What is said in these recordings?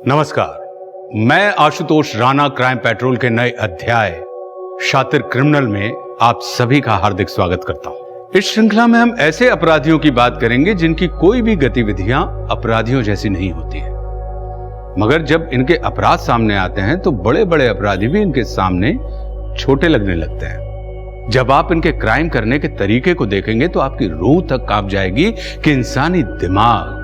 नमस्कार, मैं Ashutosh Rana crime petrol के नए अध्याय शातिर क्रिमिनल में आप सभी का हार्दिक स्वागत करता हूं। इस श्रृंखला में हम ऐसे अपराधियों की बात करेंगे जिनकी कोई भी गतिविधियां अपराधियों जैसी नहीं होती है, मगर जब इनके अपराध सामने आते हैं तो बड़े बड़े अपराधी भी इनके सामने छोटे लगने लगते हैं। जब आप इनके क्राइम करने के तरीके को देखेंगे तो आपकी रूह तक कांप जाएगी कि इंसानी दिमाग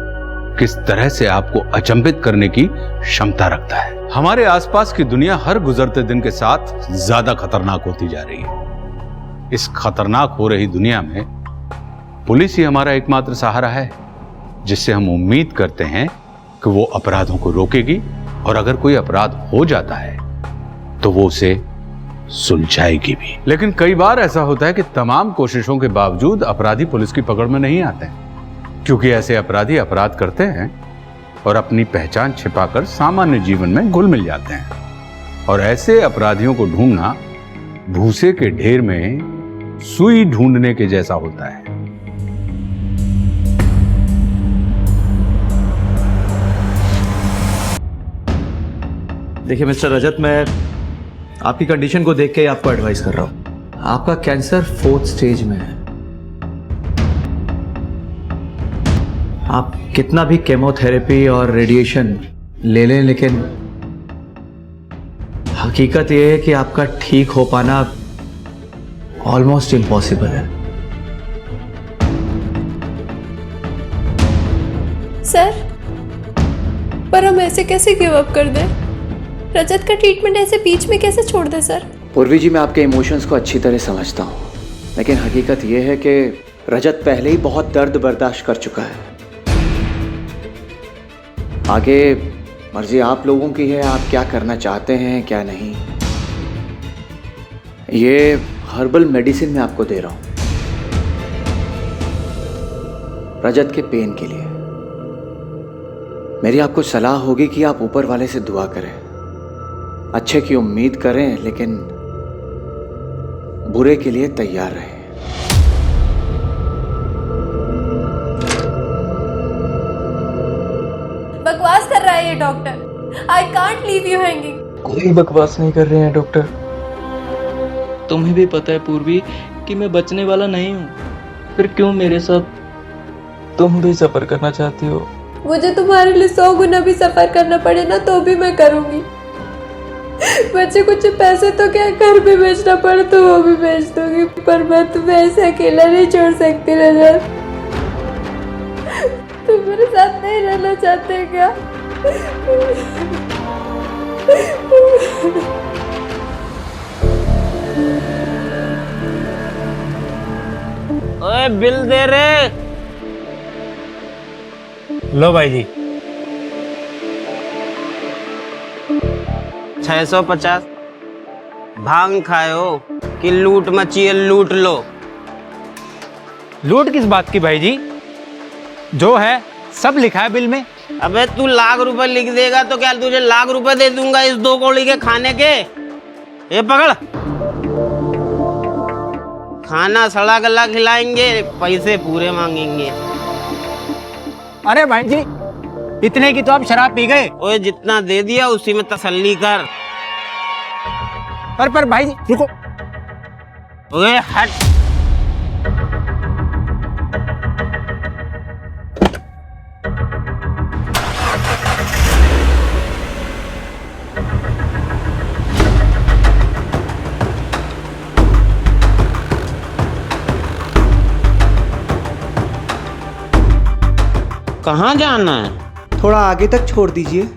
किस तरह से आपको अचंभित करने की क्षमता रखता है। हमारे आसपास की दुनिया हर गुजरते दिन के साथ ज्यादा खतरनाक होती जा रही है। इस खतरनाक हो रही दुनिया में पुलिस ही हमारा एकमात्र सहारा है, जिससे हम उम्मीद करते हैं कि वो अपराधों को रोकेगी और अगर कोई अपराध हो जाता है तो वो उसे सुलझाएगी भी। लेकिन कई बार ऐसा होता है कि तमाम कोशिशों के बावजूद अपराधी पुलिस की पकड़ में नहीं आते हैं, क्योंकि ऐसे अपराधी अपराध करते हैं और अपनी पहचान छिपाकर सामान्य जीवन में घुल मिल जाते हैं। और ऐसे अपराधियों को ढूंढना भूसे के ढेर में सुई ढूंढने के जैसा होता है। देखिए मिस्टर रजत, मैं आपकी कंडीशन को देख के आपको एडवाइस कर रहा हूं। आपका कैंसर 4th स्टेज में है। आप कितना भी केमोथेरेपी और रेडिएशन ले लें, लेकिन हकीकत यह है कि आपका ठीक हो पाना ऑलमोस्ट इम्पॉसिबल है। सर, पर हम ऐसे कैसे गिव अप कर दें? रजत का ट्रीटमेंट ऐसे बीच में कैसे छोड़ दें सर? पूर्वी जी, मैं आपके इमोशंस को अच्छी तरह समझता हूँ, लेकिन हकीकत यह है कि रजत पहले ही बहुत दर्द बर्दाश्त कर चुका है। आगे मर्जी आप लोगों की है, आप क्या करना चाहते हैं क्या नहीं। ये हर्बल मेडिसिन मैं आपको दे रहा हूं रजत के पेन के लिए। मेरी आपको सलाह होगी कि आप ऊपर वाले से दुआ करें, अच्छे की उम्मीद करें, लेकिन बुरे के लिए तैयार रहें। बकवास कर रहा है ये doctor. I can't leave you hanging. कोई बकवास नहीं कर रहे हैं डॉक्टर। तुम्हें भी पता है पूर्वी कि मैं बचने वाला नहीं हूँ, फिर क्यों मेरे साथ तुम भी सफर करना चाहती हो? मुझे तुम्हारे लिए 100 गुना भी सफर करना पड़े ना तो भी मैं करूंगी। बच्चे कुछ पैसे तो क्या घर पे बेचना पड़े तो वो भी बेच दूंगी, पर मैं तुम्हें ऐसे अकेला नहीं छोड़ सकती रजत। तुम मेरे साथ नहीं रहना चाहते क्या? ओए बिल दे रे। लो भाई जी 650। भांग खायो कि लूट मची है, लूट लो। लूट किस बात की भाई जी? जो है सब लिखा है बिल में। अबे तू लाख रुपए लिख देगा तो क्या तुझे लाख रुपए दे दूंगा इस 2 कौड़ी के खाने के? ये पकड़, खाना सड़ा गला खिलाएंगे, पैसे पूरे मांगेंगे। अरे भाई जी, इतने की तो आप शराब पी गए। ओए जितना दे दिया उसी में तसल्ली कर। पर भाई जी रुको। ओए हट। कहाँ जाना है? थोड़ा आगे तक छोड़ दीजिए।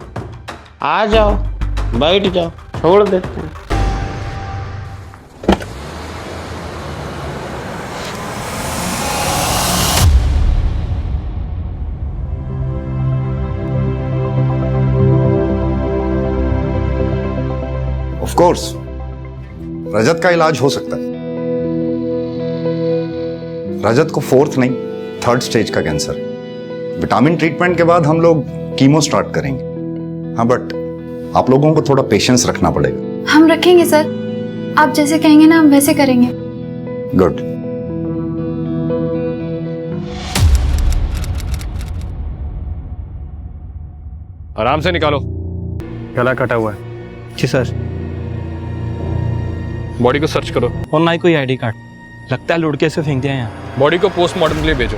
आ जाओ, बैठ जाओ, छोड़ देते हैं। ऑफ कोर्स रजत का इलाज हो सकता है। रजत को 4th नहीं 3rd स्टेज का कैंसर। विटामिन ट्रीटमेंट के बाद हम लोग कीमो स्टार्ट करेंगे। हाँ, बट आप लोगों को थोड़ा पेशेंस रखना पड़ेगा। हम रखेंगे सर, आप जैसे कहेंगे ना हम वैसे करेंगे। गुड। आराम से निकालो। गला कटा हुआ है। जी सर। बॉडी को सर्च करो। और ना ही कोई आईडी कार्ड, लगता है लुढ़के से फेंक दिया है यहाँ। बॉडी को पोस्टमार्टम के लिए भेजो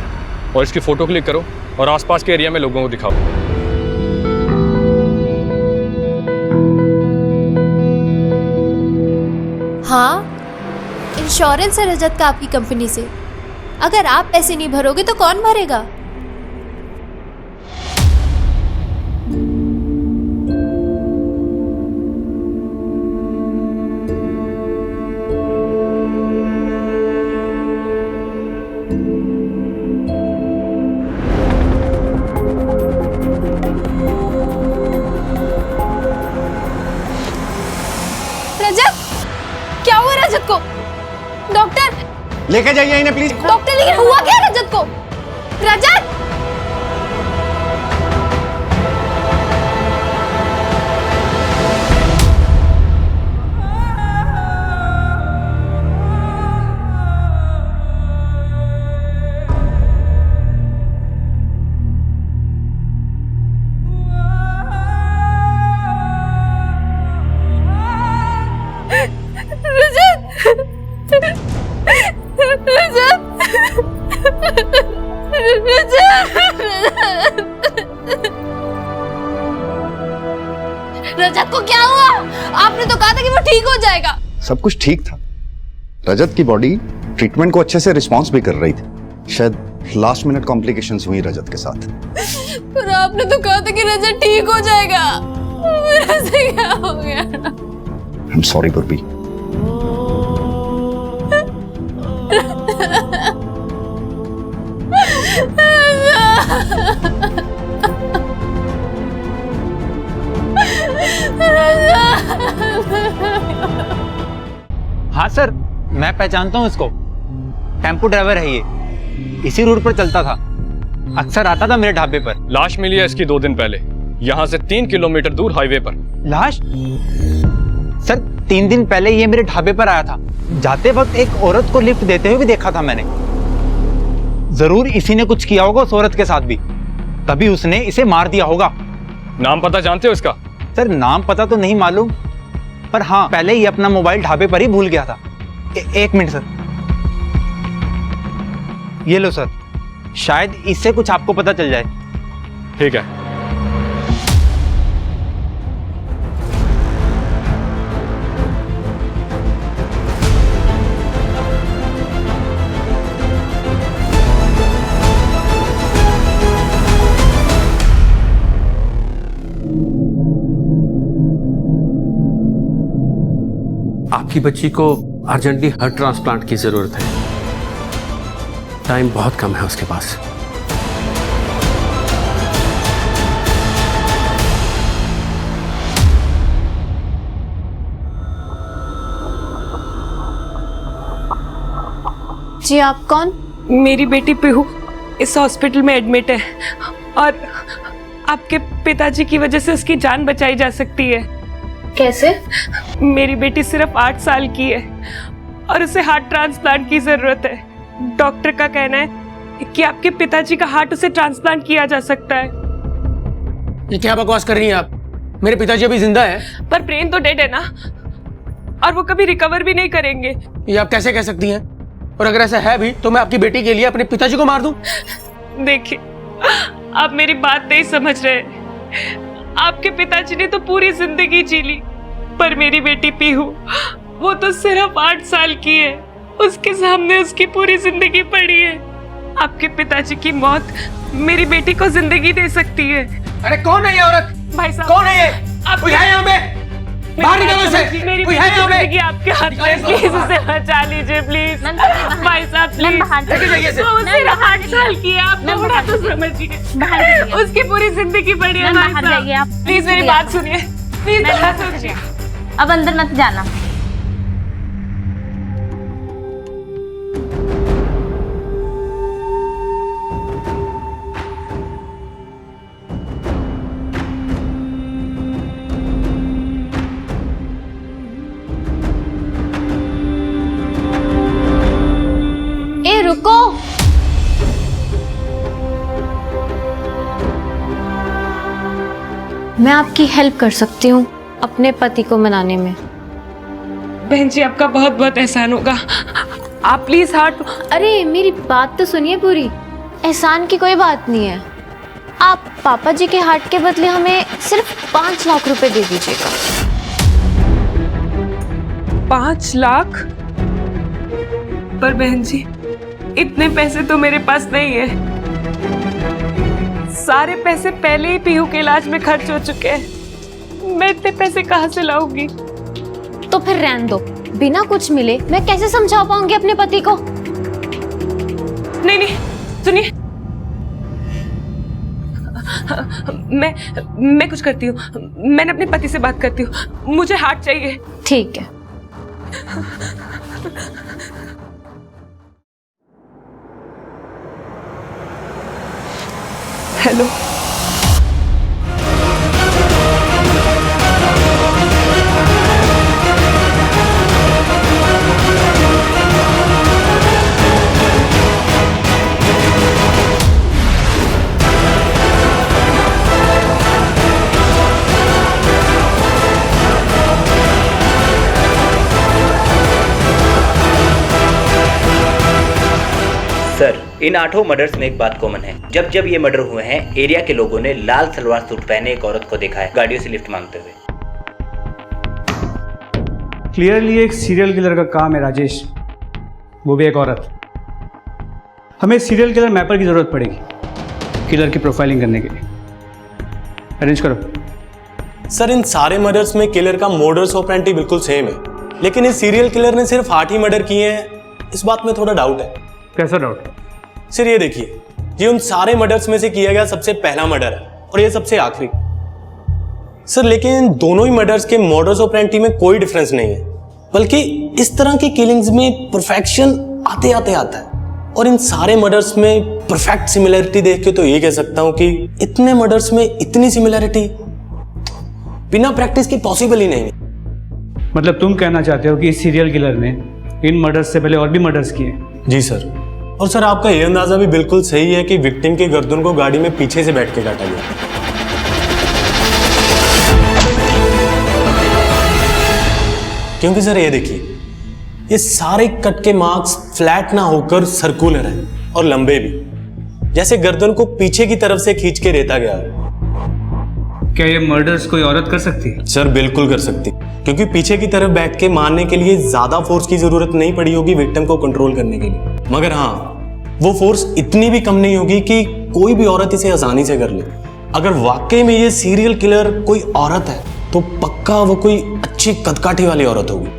और इसकी फोटो क्लिक करो और आसपास के एरिया में लोगों को दिखाओ। हाँ, इंश्योरेंस है रजत का आपकी कंपनी से। अगर आप पैसे नहीं भरोगे तो कौन भरेगा? रजत, क्या हुआ रजत को? डॉक्टर लेके जाइए इन्हें प्लीज। डॉक्टर, लेकिन हुआ क्या रजत को? रजत! रजत को क्या हुआ? आपने तो कहा था कि वो ठीक हो जाएगा। सब कुछ ठीक था। रजत की बॉडी ट्रीटमेंट को अच्छे से रिस्पॉन्स भी कर रही थी। शायद लास्ट मिनट कॉम्प्लिकेशंस हुई रजत के साथ। पर आपने तो कहा था कि रजत ठीक हो जाएगा। मेरे से क्या हो गया? आई एम सॉरी पूर्वी। हाँ सर, मैं पहचानता हूँ इसको। टेम्पो ड्राइवर है ये, इसी रूट पर चलता था, अक्सर आता था मेरे ढाबे पर। लाश मिली है इसकी 2 दिन पहले, यहाँ से 3 किलोमीटर दूर हाईवे पर। लाश? सर 3 दिन पहले ये मेरे ढाबे पर आया था। जाते वक्त एक औरत को लिफ्ट देते हुए भी देखा था मैंने। जरूर इसी ने कुछ किया होगा उस औरत के साथ भी, तभी उसने इसे मार दिया होगा। नाम पता जानते हो इसका? सर नाम पता तो नहीं मालूम, पर हाँ पहले ही अपना मोबाइल ढाबे पर ही भूल गया था। एक मिनट सर, ये लो सर, शायद इससे कुछ आपको पता चल जाए। ठीक है। आपकी बच्ची को अर्जेंटली हार्ट ट्रांसप्लांट की जरूरत है। टाइम बहुत कम है उसके पास। जी आप कौन? मेरी बेटी पीहू इस हॉस्पिटल में एडमिट है और आपके पिताजी की वजह से उसकी जान बचाई जा सकती है। कैसे? मेरी बेटी सिर्फ 8 साल की है और उसे हार्ट ट्रांसप्लांट की जरूरत है। डॉक्टर का कहना है कि आपके पिताजी का हार्ट उसे ट्रांसप्लांट किया जा सकता है। ये क्या बकवास कर रही हैं आप? मेरे पिताजी अभी जिंदा है। पर ब्रेन तो डेड है ना, और वो कभी रिकवर भी नहीं करेंगे। ये आप कैसे कह सकती हैं? और अगर ऐसा है भी तो मैं आपकी बेटी के लिए अपने पिताजी को मार दूं? देखिए, आप मेरी बात नहीं समझ रहे। आपके पिताजी ने तो पूरी जिंदगी जी ली, पर मेरी बेटी पीहू, वो तो सिर्फ 8 साल की है। उसके सामने उसकी पूरी जिंदगी पड़ी है। आपके पिताजी की मौत मेरी बेटी को जिंदगी दे सकती है। अरे कौन है ये औरत? भाई साहब, कौन है ये? आप कोई है यहाँ पे? बाहर निकलो इसे। मेरी कोई है यहाँ पे? जिंदगी आपके हाथ में, प्लीज उसे बचा लीजिए प्लीज। भाई साहब प्लीज, लेके जाइए इसे। वो सिर्फ 8 साल की है, आप थोड़ा तो समझिए। उसकी पूरी जिंदगी पड़ी है। भाई साहब प्लीज मेरी बात सुनिए, प्लीज थोड़ा सोचिए। अब अंदर मत जाना। ए रुको, मैं आपकी हेल्प कर सकती हूँ अपने पति को मनाने में। बहन जी आपका बहुत बहुत एहसान होगा, आप प्लीज हार्ट। अरे मेरी बात तो सुनिए पूरी, एहसान की कोई बात नहीं है। आप पापा जी के हार्ट के बदले हमें सिर्फ 5 लाख रुपए दे दीजिएगा। 5 लाख? पर बहन जी इतने पैसे तो मेरे पास नहीं है, सारे पैसे पहले ही पीहू के इलाज में खर्च हो चुके हैं, मैं इतने पैसे कहाँ से लाऊंगी? तो फिर रहने दो, बिना कुछ मिले मैं कैसे समझा पाऊंगी अपने पति को? नहीं नहीं सुनिए, मैं कुछ करती हूँ, मैंने अपने पति से बात करती हूँ, मुझे हार्ट चाहिए। ठीक है। हेलो, सर, इन 8 मर्डर्स में एक बात कॉमन है, जब जब ये मर्डर हुए हैं एरिया के लोगों ने लाल सलवार सूट पहने एक औरत को देखा है गाड़ियों से लिफ्ट मांगते हुए। क्लियरली एक सीरियल किलर का काम है राजेश, वो भी एक औरत। हमें सीरियल किलर मैपर की जरूरत पड़ेगी किलर की प्रोफाइलिंग करने के लिए। अरेंज करो। सर, इन सारे मर्डर्स में किलर का मोडस ऑपरेंडी बिल्कुल सेम है, लेकिन इस सीरियल किलर ने सिर्फ 8 ही मर्डर किए हैं, इस बात में थोड़ा डाउट है। कैसा डाउट? सर ये देखिए, ये उन सारे मर्डर्स में से किया गया सबसे पहला मर्डर है और ये सबसे आखिरी। सर लेकिन दोनों ही मर्डर्स के मोडस ऑपरेंडी में कोई डिफरेंस नहीं है, बल्कि इस तरह की किलिंग्स में परफेक्शन आते आते आता है। और इन सारे मर्डर्स में परफेक्ट सिमिलरिटी देख के तो ये कह सकता हूं कि इतने मर्डर्स में इतनी सिमिलरिटी बिना प्रैक्टिस के पॉसिबल ही नहीं। मतलब तुम कहना चाहते हो कि इस सीरियल किलर ने इन मर्डर्स से पहले और भी मर्डर्स किए? जी सर। और सर आपका ये अंदाजा भी बिल्कुल सही है कि विक्टिम के गर्दन को गाड़ी में पीछे से बैठ के काटा गया। क्योंकि सर ये देखिए, ये सारे कट के मार्क्स फ्लैट ना होकर सर्कुलर हैं और लंबे भी, जैसे गर्दन को पीछे की तरफ से खींच के रेता गया। क्या ये मर्डर्स कोई औरत कर सकती है? सर बिल्कुल कर सकती, क्योंकि पीछे की तरफ बैठ के मारने के लिए ज्यादा फोर्स की जरूरत नहीं पड़ी होगी विक्टिम को कंट्रोल करने के लिए। मगर हाँ, वो फोर्स इतनी भी कम नहीं होगी कि कोई भी औरत इसे आसानी से कर ले। अगर वाकई में ये सीरियल किलर कोई औरत है तो पक्का वो कोई अच्छी कदकाठी वाली औरत होगी।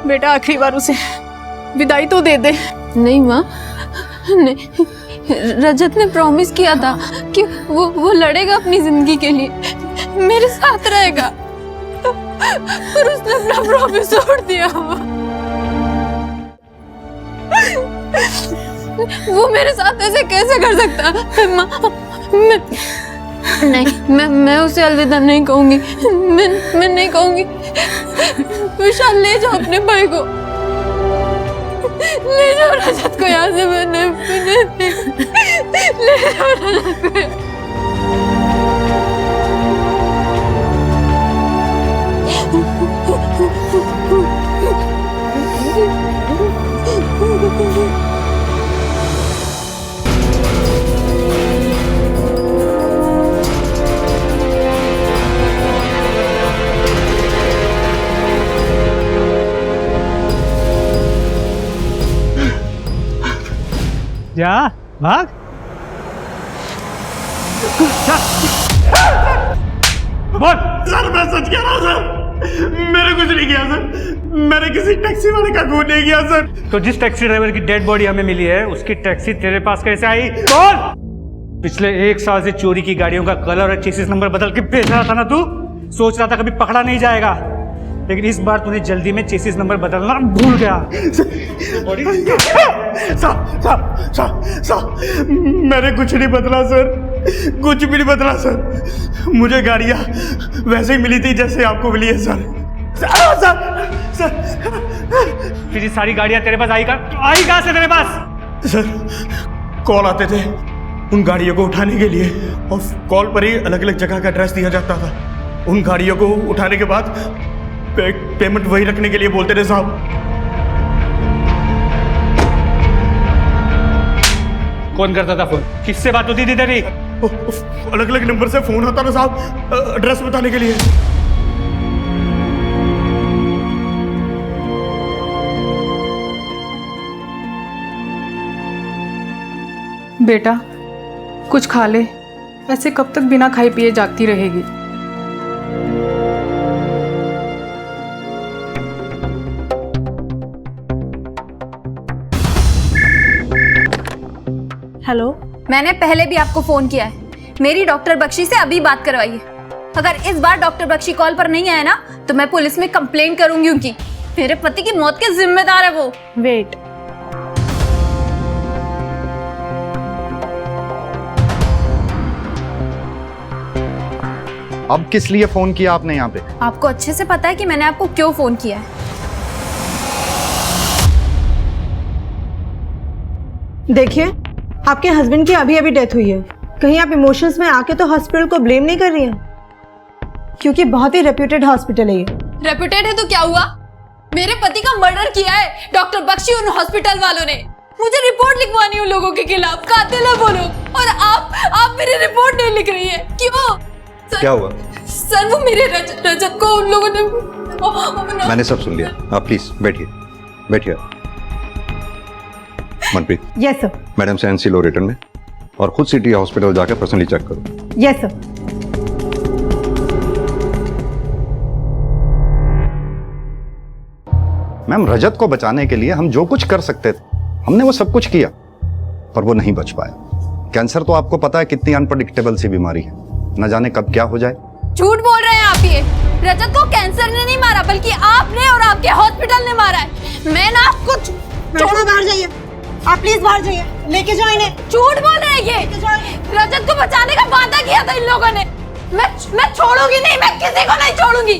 बेटा आखिरी बार उसे विदाई तो दे दे। नहीं माँ, नहीं, रजत ने प्रॉमिस किया था कि वो लड़ेगा अपनी जिंदगी के लिए, मेरे साथ रहेगा, पर उसने अपना प्रॉमिस तोड़ दिया। वो मेरे साथ ऐसे कैसे कर सकता? माँ नहीं, मैं उसे अलविदा नहीं कहूंगी, मैं नहीं कहूंगी। विशाल ले जाओ अपने भाई को, ले जाओ रजत को यहाँ से। मैंने ले जाओ रजत को। जा भाग। बोल। सर मैं सच कह रहा हूँ सर, मैंने कुछ नहीं किया सर, मैंने किसी टैक्सी वाले का खून नहीं किया सर। तो जिस टैक्सी ड्राइवर की डेड बॉडी हमें मिली है उसकी टैक्सी तेरे पास कैसे आई? कौन? पिछले 1 साल से चोरी की गाड़ियों का कलर और चेसिस नंबर बदल के बेच रहा था ना तू? सोच रहा था कभी पकड़ा नहीं जाएगा, लेकिन इस बार तूने जल्दी में चेसिस नंबर बदलना भूल गया। मैंने कुछ नहीं बदला सर, कुछ भी नहीं बदला सर। मुझे गाड़ियाँ वैसे ही मिली थी जैसे आपको मिली है सर। सर तेरी सारी गाड़ियाँ तेरे पास आई कहाँ से तेरे पास? सर कॉल आते थे उन गाड़ियों को उठाने के लिए, और कॉल पर ही अलग अलग जगह का एड्रेस दिया जाता था। उन गाड़ियों को उठाने के बाद पेमेंट वही रखने के लिए बोलते थे साहब। कौन करता था फोन? किससे बात होती थी तेरी? अलग अलग नंबर से फोन आता था साहब, एड्रेस बताने के लिए। बेटा कुछ खा ले, ऐसे कब तक बिना खाए पिए जागती रहेगी? हेलो, मैंने पहले भी आपको फोन किया है। मेरी डॉक्टर बख्शी से अभी बात करवाइए। अगर इस बार डॉक्टर बख्शी कॉल पर नहीं आया ना तो मैं पुलिस में कंप्लेंट करूंगी उनकी। मेरे पति की मौत के जिम्मेदार है वो। वेट, अब किस लिए फोन किया आपने यहाँ पे? आपको अच्छे से पता है कि मैंने आपको क्यों फोन किया है। देखिए, आपके हस्बैंड की अभी अभी डेथ हुई है। कहीं आप इमोशंस में आके तो हॉस्पिटल को ब्लेम नहीं कर रही हैं? क्योंकि बहुत ही रेप्यूटेड हॉस्पिटल है ये। रेप्यूटेड है तो क्या हुआ? मेरे पति का मर्डर किया है डॉक्टर बख्शी उन हॉस्पिटल वालों ने। मुझे रिपोर्ट लिखवानी उन लोगों के खिलाफ, कातिल है वो लोग। और आप मेरी रिपोर्ट नहीं लिख रही है, क्यों? क्या हुआ? सर वो मेरे रजत को उन लोगों ने। मैंने सब सुन लिया, आप प्लीज बैठिए बैठिए। मनप्रीत। Yes sir. मैडम से एनसी लो रिटर्न में, और खुद सिटी हॉस्पिटल जाकर पर्सनली चेक करो। Yes sir. मैम, रजत को बचाने के लिए हम जो कुछ कर सकते थे हमने वो सब कुछ किया, पर वो नहीं बच पाया। कैंसर तो आपको पता है कितनी अनप्रेडिक्टेबल सी बीमारी है, न जाने कब क्या हो जाए। झूठ बोल रहे हैं आप। ये रजत को कैंसर ने नहीं मारा, बल्कि आपने और आपके हॉस्पिटल ने मारा है। मैं ना आपको छोड़ो, बाहर जाइए आप, प्लीज बाहर जाइए, लेके जाओ इन्हें। झूठ बोल रहे हैं ये। रजत को बचाने का वादा किया था इन लोगों ने। मैं छोड़ूंगी नहीं, मैं किसी को नहीं छोड़ूंगी।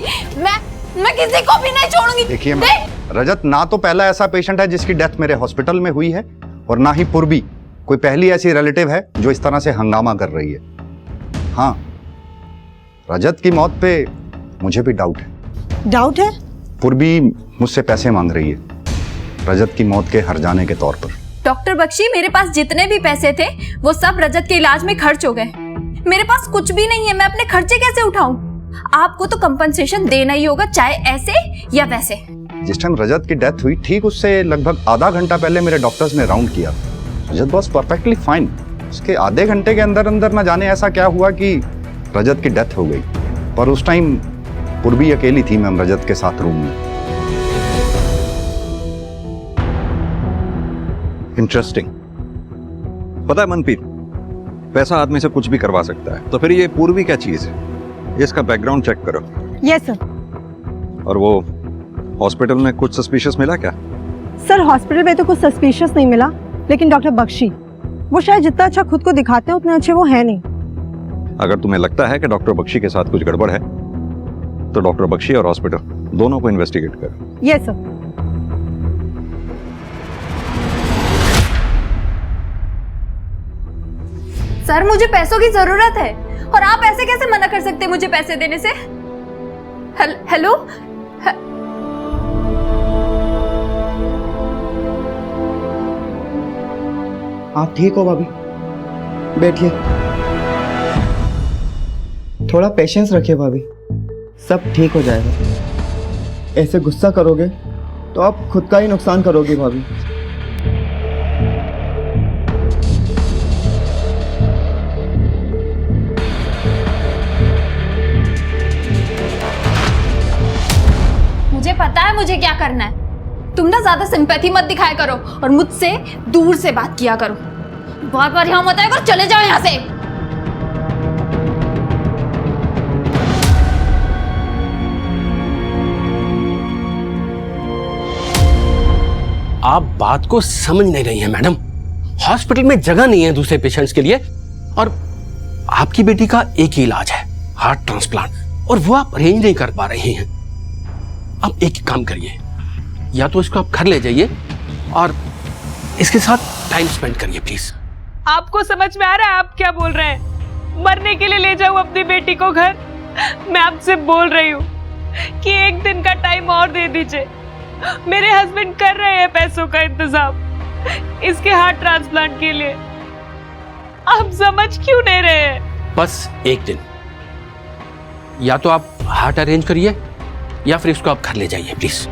मैं किसी को भी नहीं छोड़ूंगी। देखिए रजत ना तो पहला ऐसा पेशेंट है जिसकी डेथ मेरे हॉस्पिटल में हुई है, और ना ही पूर्वी कोई पहली ऐसी रिलेटिव है जो इस तरह से हंगामा कर रही है। हाँ, रजत की मौत पे मुझे भी डाउट है। डाउट है? पूर्वी मुझसे पैसे मांग रही है रजत की मौत के हर जाने के तौर पर। डॉक्टर बख्शी, मेरे पास जितने भी पैसे थे वो सब रजत के इलाज में खर्च हो गए। मेरे पास कुछ भी नहीं है, मैं अपने खर्चे कैसे उठाऊं? आपको तो कंपनसेशन देना ही होगा, चाहे ऐसे या वैसे। जिस टाइम रजत की डेथ हुई ठीक उससे लगभग आधा घंटा पहले मेरे डॉक्टर्स ने राउंड किया। रजत वाज परफेक्टली फाइन। उसके आधे घंटे के अंदर अंदर न जाने ऐसा क्या हुआ कि रजत की डेथ हो गई। पर उस टाइम पूर्वी अकेली थी मैम रजत के साथ रूम में। इंटरेस्टिंग। पता है मनप्रीत, पैसा आदमी से कुछ भी करवा सकता है, तो फिर ये पूर्वी क्या चीज है? इसका बैकग्राउंड चेक करो। Yes sir. और वो हॉस्पिटल में कुछ सस्पिशियस मिला क्या? सर हॉस्पिटल में तो कुछ सस्पिशियस नहीं मिला, लेकिन डॉक्टर बख्शी वो शायद जितना अच्छा खुद को दिखाते हैं उतने अच्छे वो है नहीं। अगर तुम्हें लगता है कि डॉक्टर बख्शी के साथ कुछ गड़बड़ है तो डॉक्टर बख्शी और हॉस्पिटल दोनों को इन्वेस्टिगेट करो। Yes sir. सर मुझे पैसों की जरूरत है, और आप ऐसे कैसे मना कर सकते हैं मुझे पैसे देने से? हेलो, आप ठीक हो भाभी? बैठिए, थोड़ा पेशेंस रखिए भाभी, सब ठीक हो जाएगा। ऐसे गुस्सा करोगे तो आप खुद का ही नुकसान करोगे भाभी। मुझे पता है मुझे क्या करना है। तुम ना ज्यादा सिंपैथी मत दिखाया करो और मुझसे दूर से बात किया करो। बार बार यहाँ मत आया करो, चले जाओ यहाँ से। आप बात को समझ नहीं रही हैं मैडम। हॉस्पिटल में जगह नहीं है दूसरे पेशेंट्स के लिए, और आपकी बेटी का एक ही इलाज है, हार्ट ट्रांसप्लांट, और वो आप अरेंज नहीं कर पा रही हैं। अब एक काम करिए, या तो इसको आप घर ले जाइए और इसके साथ टाइम स्पेंड करिए प्लीज। आपको समझ में आ रहा है आप क्या बोल रहे हैं? मरने के लिए ले जाऊं अपनी बेटी को घर? मैं आपसे बोल रही हूँ कि एक दिन का टाइम और दे दीजिए। मेरे हस्बैंड कर रहे हैं पैसों का इंतजाम इसके हार्ट ट्रांसप्लांट के लिए। आप समझ क्यों नहीं रहे हैं? बस एक दिन, या तो आप हार्ट अरेंज करिए या फिर इसको आप घर ले जाइए प्लीज।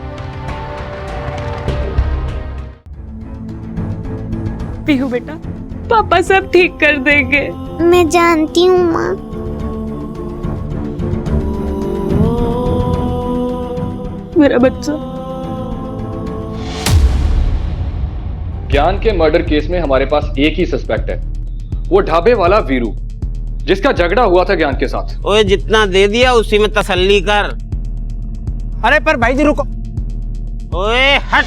पीहू बेटा, पापा सब ठीक कर देंगे। मैं जानती हूँ माँ। मेरा बच्चा। ज्ञान के मर्डर केस में हमारे पास एक ही सस्पेक्ट है, वो ढाबे वाला वीरू, जिसका झगड़ा हुआ था ज्ञान के साथ। ओए जितना दे दिया उसी में तसल्ली कर। अरे पर भाई जी रुको। ओए हट।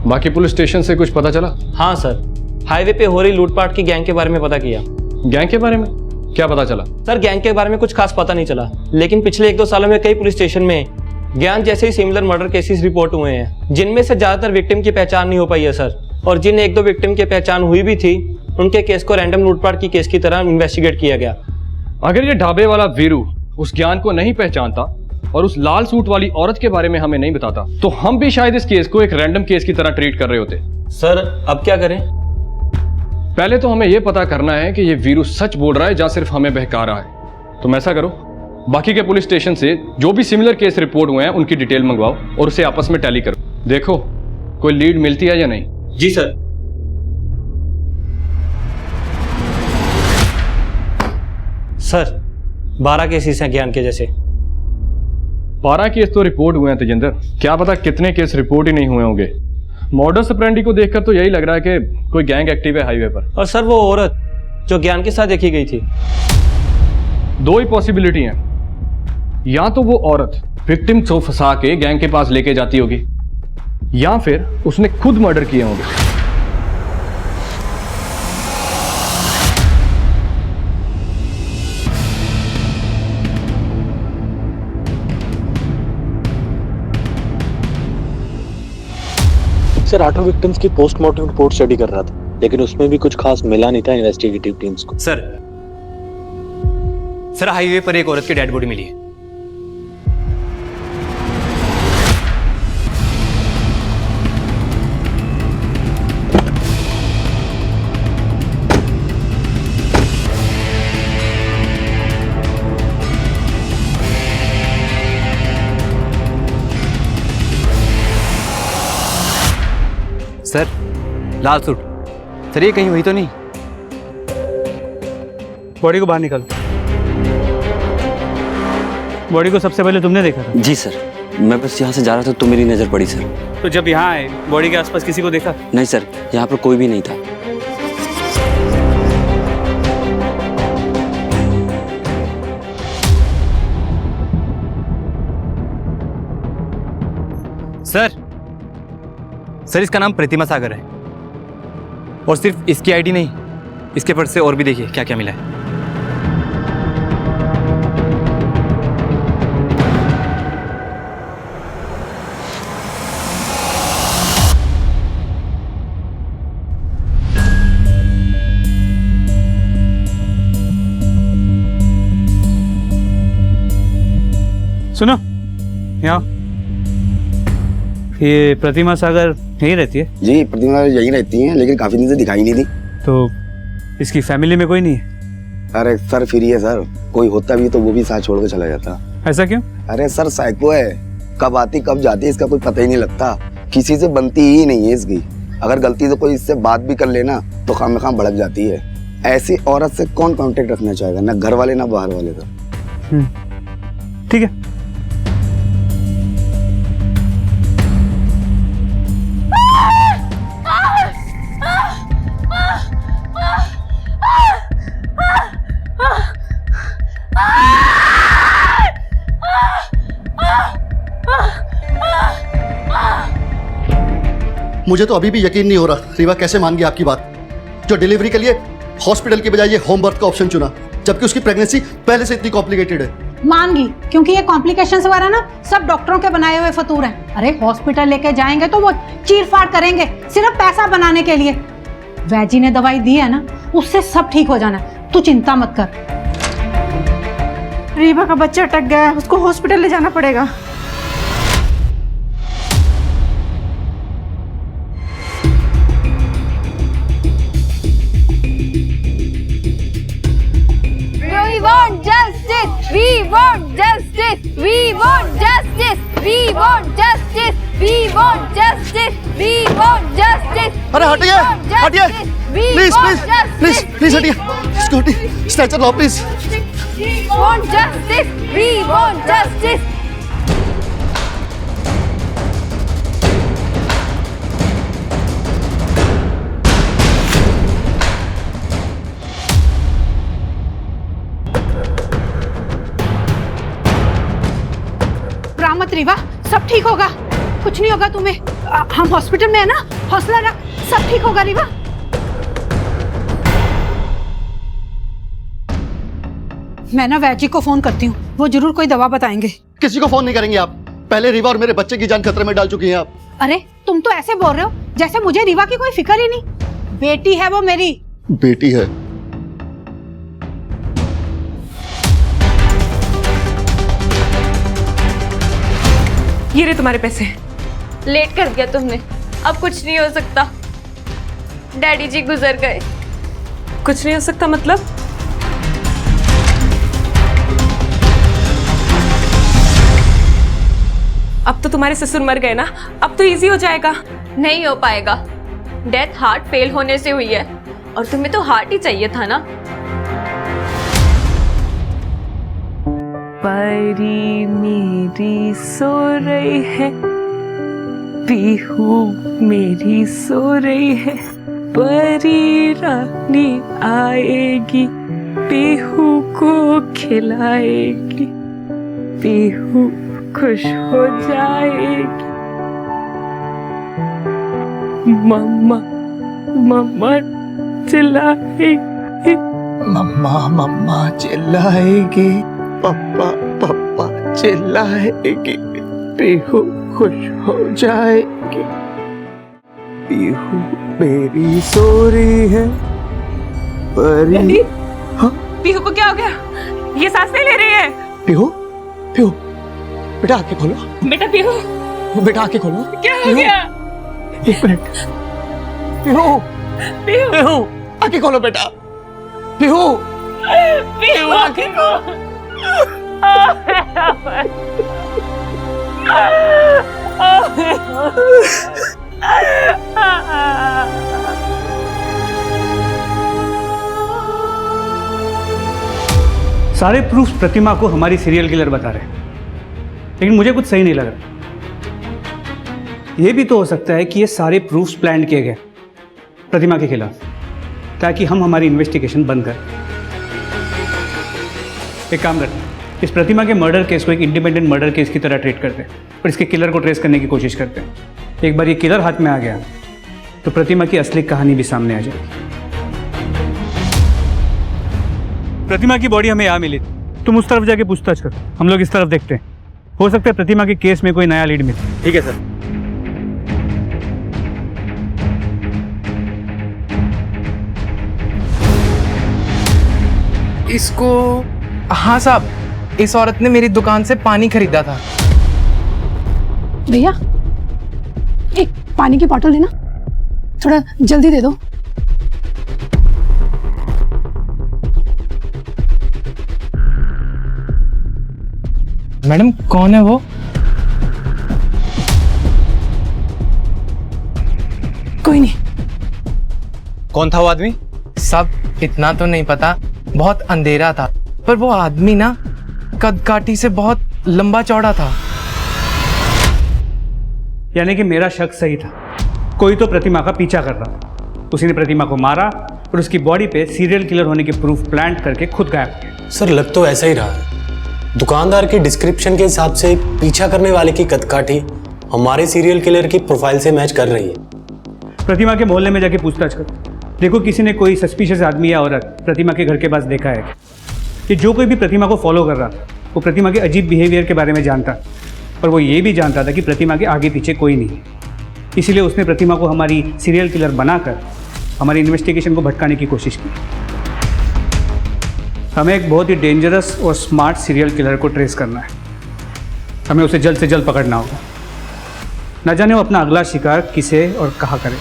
बाकी पुलिस स्टेशन से कुछ पता चला? हाँ सर, हाईवे पे हो रही लूटपाट की गैंग के बारे में पता किया। गैंग के बारे में क्या पता चला? सर गैंग के बारे में कुछ खास पता नहीं चला, लेकिन पिछले 1-2 सालों में कई पुलिस स्टेशन में ज्ञान जैसे ही सिमिलर मर्डर केसेस रिपोर्ट हुए हैं, जिनमें से ज्यादातर विक्टिम की पहचान नहीं हो पाई है सर। और जिन 1-2 विक्टिम की पहचान हुई भी थी, उनके केस को रैंडम लूटपाट की केस की तरह इन्वेस्टिगेट किया गया। अगर ये ढाबे वाला वीरू उस ज्ञान को नहीं पहचानता और उस लाल सूट वाली औरत के बारे में हमें नहीं बताता, तो हम भी शायद इस केस को एक रैंडम केस की तरह ट्रीट कर रहे होते। सर अब क्या करें? पहले तो हमें यह पता करना है कि ये वीरू सच बोल रहा है या सिर्फ हमें बहका रहा है। तुम ऐसा करो, बाकी के पुलिस स्टेशन से जो भी सिमिलर केस रिपोर्ट हुए हैं उनकी डिटेल मंगवाओ और उसे आपस में टैली करो। देखो कोई लीड मिलती है या नहीं। जी सर। सर 12 केसेस हैं ज्ञान के जैसे। 12 केस तो रिपोर्ट हुए हैं तेजिंदर, क्या पता कितने केस रिपोर्ट ही नहीं हुए होंगे। मॉडस ऑपरेंडी को देखकर तो यही लग रहा है कि कोई गैंग एक्टिव है हाईवे पर। और सर वो औरत जो ज्ञान के साथ देखी गई थी? 2 ही पॉसिबिलिटी हैं, या तो वो औरत विक्टिम को फंसा के गैंग के पास लेके जाती होगी, या फिर उसने खुद मर्डर किए होंगे। सर 8 विक्टिम्स की पोस्टमार्टम रिपोर्ट स्टडी कर रहा था, लेकिन उसमें भी कुछ खास मिला नहीं था इन्वेस्टिगेटिव टीम्स को। सर हाईवे पर एक औरत की डेड बॉडी मिली है। सर लाल सूट, सर ये कहीं हुई तो नहीं? बॉडी को बाहर निकाल। बॉडी को सबसे पहले तुमने देखा था? जी सर, मैं बस यहाँ से जा रहा था तो मेरी नज़र पड़ी सर। तो जब यहाँ आए बॉडी के आसपास किसी को देखा? नहीं सर, यहाँ पर कोई भी नहीं था। सर इसका नाम प्रतिमा सागर है, और सिर्फ इसकी आईडी नहीं, इसके पर्स से और भी देखिए क्या क्या मिला है। सुनो यहाँ, ये प्रतिमा सागर यहीं रहती है? जी प्रतिमा यहीं रहती हैं, लेकिन काफी दिन से दिखाई नहीं दी। तो इसकी फैमिली में कोई नहीं है? अरे सर फ्री है सर, कोई होता भी तो वो भी साथ छोड़ के चला जाता। ऐसा क्यों? अरे सर साइको है, कब आती कब जाती है इसका कोई पता ही नहीं लगता, किसी से बनती ही नहीं है इसकी। अगर गलती से कोई इससे बात भी कर लेना तो खामखाम भड़क जाती है। ऐसी औरत से कौन कांटेक्ट रखना चाहेगा, ना घर वाले ना बाहर वाले। तो ठीक है, मुझे तो अभी भी यकीन नहीं हो रहा रीवा कैसे मान गई आपकी बात, जो डिलीवरी के लिए हॉस्पिटल की बजाय ये होम बर्थ का ऑप्शन चुना, जबकि उसकी प्रेगनेंसी पहले से इतनी कॉम्प्लिकेटेड है। मान गई, क्योंकि ये कॉम्प्लिकेशंस वगैरह ना सब डॉक्टरों के बनाए हुए फतूर हैं। अरे हॉस्पिटल लेके जाएंगे तो वो चीर फाड़ करेंगे सिर्फ पैसा बनाने के लिए। वैजी ने दवाई दी है ना, उससे सब ठीक हो जाना है, तू चिंता मत कर। रीवा का बच्चा अटक गया है, उसको हॉस्पिटल ले जाना पड़ेगा। We want justice. We want justice. We want justice. We want justice. We want justice. We want justice. अरे हटिए, हटिए, प्लीज प्लीज प्लीज प्लीज हटिए, स्कूटी स्ट्रेचर लाओ please. We want justice. We want justice. मत रीवा, सब ठीक होगा, कुछ नहीं होगा तुम्हें। हम हॉस्पिटल में है ना, हौसला रख, सब ठीक होगा रीवा। मैं ना वैजी को फोन करती हूँ, वो जरूर कोई दवा बताएंगे। किसी को फोन नहीं करेंगे आप, पहले रीवा और मेरे बच्चे की जान खतरे में डाल चुकी हैं आप। अरे तुम तो ऐसे बोल रहे हो जैसे मुझे रीवा की कोई फिक्र ही नहीं। बेटी है वो मेरी। बेटी है? ये रहे तुम्हारे पैसे। लेट कर दिया तुमने, अब कुछ नहीं हो सकता। डैडी जी गुजर गए। कुछ नहीं हो सकता मतलब? अब तो तुम्हारे ससुर मर गए ना, अब तो इजी हो जाएगा। नहीं हो पाएगा, डेथ हार्ट फेल होने से हुई है और तुम्हें तो हार्ट ही चाहिए था ना। परी मेरी सो रही है, पीहू मेरी सो रही है, परी रानी आएगी, पीहू को खिलाएगी, पीहू खुश हो जाएगी। मम्मा मम्मा चिल्लाएगी, मम्मा मम्मा चिल्लाएगी, पप्पा पप्पा चिल्लाएगी, पीहू खुश हो जाएगी, पीहू मेरी सो रही है, परी। हाँ? पीहू को क्या हो गया? ये सांस नहीं ले रही है। पीहू पीहू बेटा आंखें खोलो। बेटा पीहू, बेटा आंखें खोलो। क्या हो गया? एक मिनट। पीहू पीहू पीहू आंखें खोलो बेटा। पीहू पीहू आंखें खोलो। सारे प्रूफ्स प्रतिमा को हमारी सीरियल किलर बता रहे हैं, लेकिन मुझे कुछ सही नहीं लग रहा। यह भी तो हो सकता है कि ये सारे प्रूफ्स प्लान किए गए प्रतिमा के खिलाफ, ताकि हम हमारी इन्वेस्टिगेशन बंद करें। एक काम करते हैं, इस प्रतिमा के मर्डर केस को एक इंडिपेंडेंट मर्डर केस की तरह ट्रीट करते हैं और इसके किलर को ट्रेस करने की कोशिश करते हैं। एक बार ये किलर हाथ में आ गया तो प्रतिमा की असली कहानी भी सामने आ जाएगी। प्रतिमा की बॉडी हमें यहाँ मिली, तुम उस तरफ जाके पूछताछ करो, हम लोग इस तरफ देखते हैं। हो सकता है प्रतिमा के केस में कोई नया लीड मिले। ठीक है सर। इसको, हाँ साहब, इस औरत ने मेरी दुकान से पानी खरीदा था। भैया एक पानी की बोतल देना, थोड़ा जल्दी दे दो। मैडम कौन है वो? कोई नहीं। कौन था वो आदमी? सब इतना तो नहीं पता, बहुत अंधेरा था, पर वो आदमी ना कद काठी से बहुत लंबा चौड़ा था। यानी कि मेरा शक सही था, कोई तो प्रतिमा का पीछा कर रहा था। उसी ने प्रतिमा को मारा और उसकी बॉडी पे सीरियल किलर होने के प्रूफ प्लांट करके खुद गायब किया। सर लग तो ऐसा ही रहा है। दुकानदार के डिस्क्रिप्शन के हिसाब से पीछा करने वाले की कदकाठी हमारे सीरियल किलर की प्रोफाइल से मैच कर रही है। प्रतिमा के मोहल्ले में जाके पूछताछ करो। देखो किसी ने कोई सस्पिशियस आदमी या औरत प्रतिमा के घर के पास देखा है कि जो कोई भी प्रतिमा को फॉलो कर रहा था वो प्रतिमा के अजीब बिहेवियर के बारे में जानता, और वो ये भी जानता था कि प्रतिमा के आगे पीछे कोई नहीं है। इसीलिए उसने प्रतिमा को हमारी सीरियल किलर बनाकर हमारी इन्वेस्टिगेशन को भटकाने की कोशिश की। हमें एक बहुत ही डेंजरस और स्मार्ट सीरियल किलर को ट्रेस करना है। हमें उसे जल्द से जल्द पकड़ना होगा। न जाने वो अपना अगला शिकार किसे और कहाँ करे।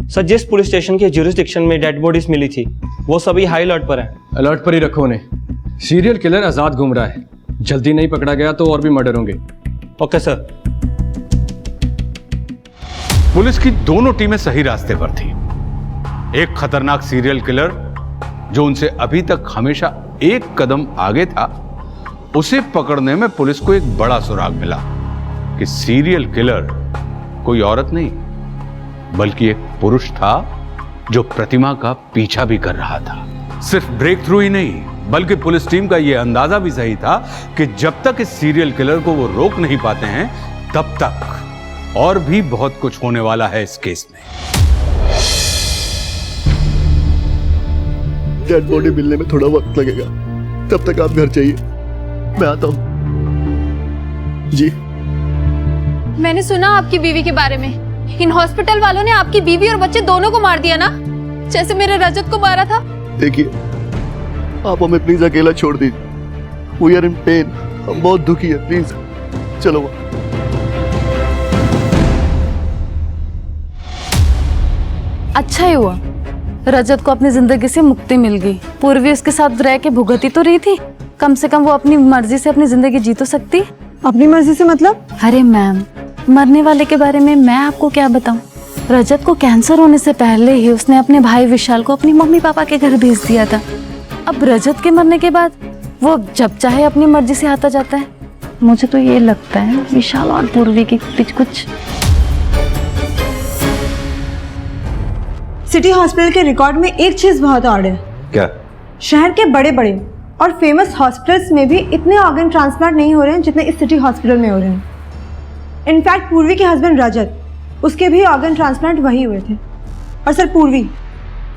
सर जिस पुलिस स्टेशन के ज्यूरिसडिक्शन में डेड बॉडीज मिली थी वो सभी हाई अलर्ट पर है। अलर्ट पर ही रखो उन्हें। सीरियल किलर आजाद घूम रहा है, जल्दी नहीं पकड़ा गया तो और भी मर्डर होंगे। Okay sir. पुलिस की दोनों टीमें सही रास्ते पर थी। एक खतरनाक सीरियल किलर जो उनसे अभी तक हमेशा एक कदम आगे था, उसे पकड़ने में पुलिस को एक बड़ा सुराग मिला कि सीरियल किलर कोई औरत नहीं बल्कि एक पुरुष था जो प्रतिमा का पीछा भी कर रहा था। सिर्फ ब्रेक थ्रू ही नहीं बल्कि पुलिस टीम का यह अंदाजा भी सही था कि जब तक इस सीरियल किलर को वो रोक नहीं पाते हैं तब तक और भी बहुत कुछ होने वाला है इस केस में। डेड बॉडी मिलने में थोड़ा वक्त लगेगा, तब तक आप घर जाइए, मैं आता हूं। जी मैंने सुना आपकी बीवी के बारे में। इन हॉस्पिटल वालों ने आपकी बीवी और बच्चे दोनों को मार दिया ना, जैसे मेरे रजत को मारा था। देखिए आप हमें प्लीज अकेला छोड़ दीजिए। वी आर इन पेन, हम बहुत दुखी है, प्लीज चलो। अच्छा ही हुआ रजत को अपनी जिंदगी से मुक्ति मिल गई। पूर्वी उसके साथ रह के भुगती तो रही थी, कम से कम वो अपनी मर्जी से अपनी जिंदगी जी तो सकती। अपनी मर्जी से मतलब? अरे मैम, मरने वाले के बारे में मैं आपको क्या बताऊं। रजत को कैंसर होने से पहले ही उसने अपने भाई विशाल को अपनी मम्मी पापा के घर भेज दिया था। अब रजत के मरने के बाद वो जब चाहे अपनी मर्जी से आता जाता है। मुझे तो ये लगता है विशाल और पूर्वी के बीच कुछ। सिटी हॉस्पिटल के रिकॉर्ड में एक चीज बहुत ऑड है। क्या? शहर के बड़े बड़े और फेमस हॉस्पिटल्स में भी इतने ऑर्गन ट्रांसप्लांट नहीं हो रहे हैं जितने इस सिटी हॉस्पिटल में हो रहे हैं। इनफैक्ट पूर्वी के हस्बैंड रजत, उसके भी ऑर्गन ट्रांसप्लांट वही हुए थे। और सर पूर्वी,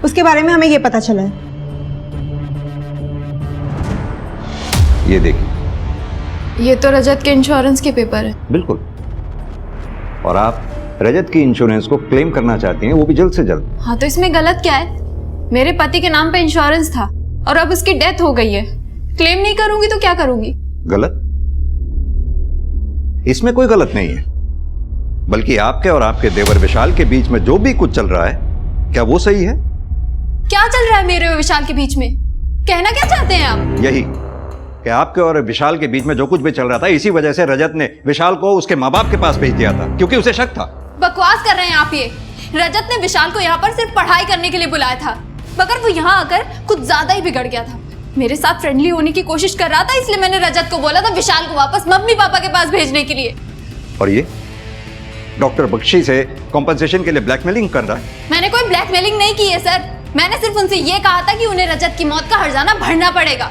उसके बारे में हमें ये पता चला है। ये देखिए, ये तो रजत के इंश्योरेंस के पेपर है। बिल्कुल। और आप रजत की इंश्योरेंस को क्लेम करना चाहती हैं, वो भी जल्द से जल्द। हाँ तो इसमें गलत क्या है? मेरे पति के नाम पे इंश्योरेंस था और अब उसकी डेथ हो गई है। क्लेम नहीं करूंगी तो क्या करूंगी? गलत? इसमें कोई गलत नहीं है, बल्कि आपके और आपके देवर विशाल के बीच में जो भी कुछ चल रहा है, क्या वो सही है? क्या चल रहा है मेरे और विशाल के बीच में? कहना क्या चाहते हैं आप? यही कि आपके और विशाल के बीच में जो कुछ भी चल रहा था, इसी वजह से रजत ने विशाल को उसके माँ बाप के पास भेज दिया था, क्योंकि उसे शक था। बकवास कर रहे हैं आप ये। रजत ने विशाल को यहाँ पर सिर्फ पढ़ाई करने के लिए बुलाया था, मगर वो यहाँ आकर कुछ ज्यादा ही बिगड़ गया था। मेरे साथ फ्रेंडली होने की कोशिश कर रहा था, इसलिए मैंने रजत को बोला था विशाल को वापस मम्मी पापा के पास भेजने के लिए। और ये डॉक्टर बख्शी से कॉम्पनसेशन के लिए ब्लैकमेलिंग कर रहा है। मैंने कोई ब्लैकमेलिंग नहीं की है सर। मैंने सिर्फ उनसे ये कहा था कि उन्हें रजत की मौत का हर्जाना भरना पड़ेगा,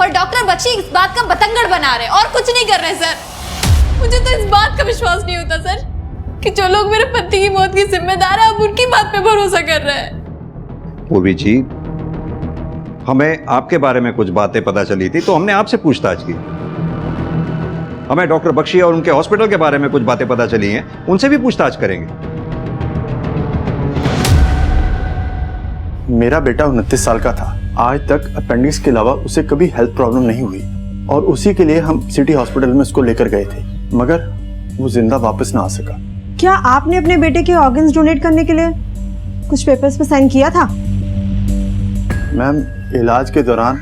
और डॉक्टर बख्शी इस बात का बतंगड़ बना रहे और कुछ नहीं कर रहे सर। मुझे तो इस बात का विश्वास नहीं होता सर कि जो लोग मेरे पति की मौत की जिम्मेदार है अब उनकी बात पे भरोसा कर रहे हैं। पूर्वी जी, हमें आपके बारे में कुछ बातें पता चली थी तो हमने आपसे पूछताछ की। हमें डॉक्टर बख्शी और उनके हॉस्पिटल के बारे में कुछ बातें पता चली हैं, उनसे भी पूछताछ करेंगे। मेरा बेटा 29 साल का था। आज तक अपेंडिक्स के अलावा उसे कभी हेल्थ प्रॉब्लम नहीं हुई, और उसी के लिए हम सिटी हॉस्पिटल में उसको लेकर गए थे, मगर वो जिंदा वापस ना आ सका। क्या आपने अपने बेटे के ऑर्गन्स डोनेट करने के लिए कुछ पेपर्स पे साइन किया था? मैम, इलाज के दौरान